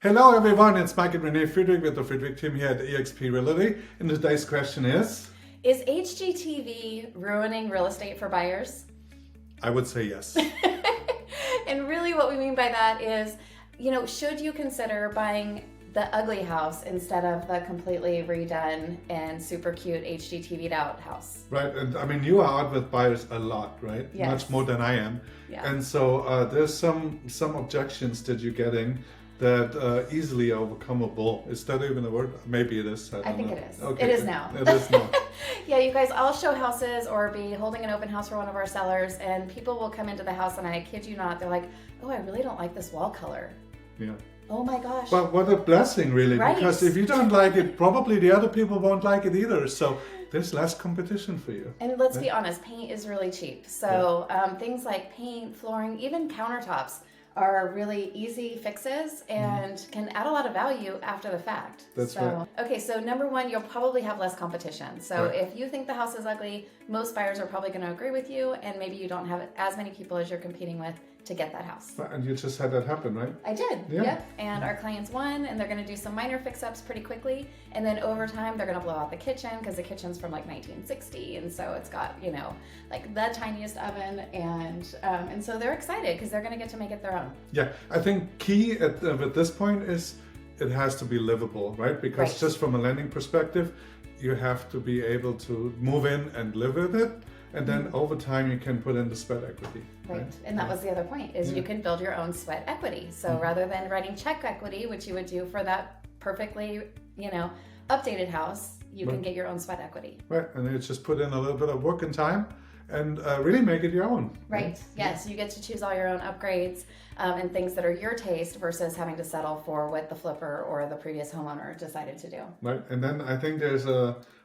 Hello everyone, it's Mike and Renee Friedrich with the Friedrich Team here at eXp Realty. And today's question is HGTV ruining real estate for buyers? I would say yes. And really what we mean by that is, should you consider buying the ugly house instead of the completely redone and super cute HGTV'd out house? Right, and I mean, you are out with buyers a lot, right? Yes. Much more than I am. Yeah. And so there's some objections that you're getting that easily overcomable. Is that even a word? Maybe it is. I think know. it is. Okay. It is now. It is now. Yeah, you guys, I'll show houses or be holding an open house for one of our sellers, and people will come into the house and I kid you not, they're like, oh, I really don't like this wall color. Yeah. Oh my gosh. But what a blessing, really, Right. because if you don't like it, probably the other people won't like it either. So there's less competition for you. And let's be honest, paint is really cheap. So things like paint, flooring, even countertops are really easy fixes and can add a lot of value after the fact. That's right. Okay, so number one, you'll probably have less competition. So Right. if you think the house is ugly, most buyers are probably going to agree with you, and maybe you don't have as many people as you're competing with to get that house. And you just had that happen, right? I did, Yeah. yep. And our clients won, and they're going to do some minor fix-ups pretty quickly, and then over time they're going to blow out the kitchen because the kitchen's from like 1960, and so it's got like the tiniest oven, and so they're excited because they're going to get to make it their own. Yeah, I think key at this point is it has to be livable, right? Because Right. just from a lending perspective, you have to be able to move in and live with it, and then over time you can put in the sweat equity. Right, and that was the other point, is you can build your own sweat equity. So rather than writing check equity, which you would do for that perfectly, updated house, you can get your own sweat equity. Right, and then it's just put in a little bit of work and time and really make it your own. Right, yes, you get to choose all your own upgrades and things that are your taste versus having to settle for what the flipper or the previous homeowner decided to do. Right, and then I think there's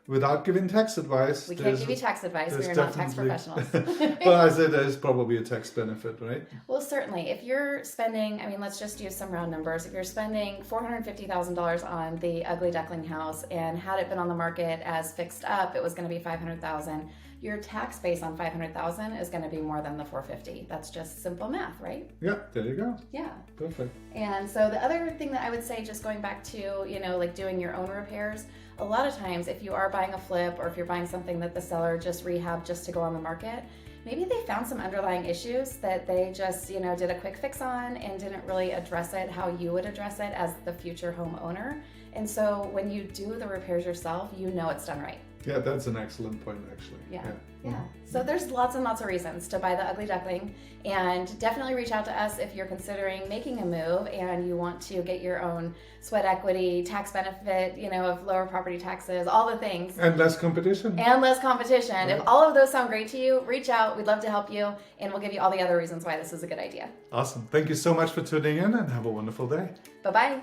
without giving tax advice. We can't give you tax advice, we are not tax professionals. Well, I say there's probably a tax benefit, right? Well, certainly. If you're spending, let's just use some round numbers. If you're spending $450,000 on the ugly duckling house, and had it been on the market as fixed up, it was going to be $500,000. Your tax base on $500,000 is going to be more than the $450,000. That's just simple math, right? Yeah, there you go. Yeah. Perfect. And so the other thing that I would say, just going back to, like doing your own repairs, a lot of times if you are buying a flip or if you're buying something that the seller just rehabbed just to go on the market, maybe they found some underlying issues that they just, did a quick fix on and didn't really address it how you would address it as the future homeowner. And so when you do the repairs yourself, it's done right. Yeah, that's an excellent point, actually. Yeah. So there's lots and lots of reasons to buy the ugly duckling, and definitely reach out to us if you're considering making a move and you want to get your own sweat equity, tax benefit, of lower property taxes, all the things. And less competition. Right. If all of those sound great to you, reach out. We'd love to help you, and we'll give you all the other reasons why this is a good idea. Awesome. Thank you so much for tuning in, and have a wonderful day. Bye-bye.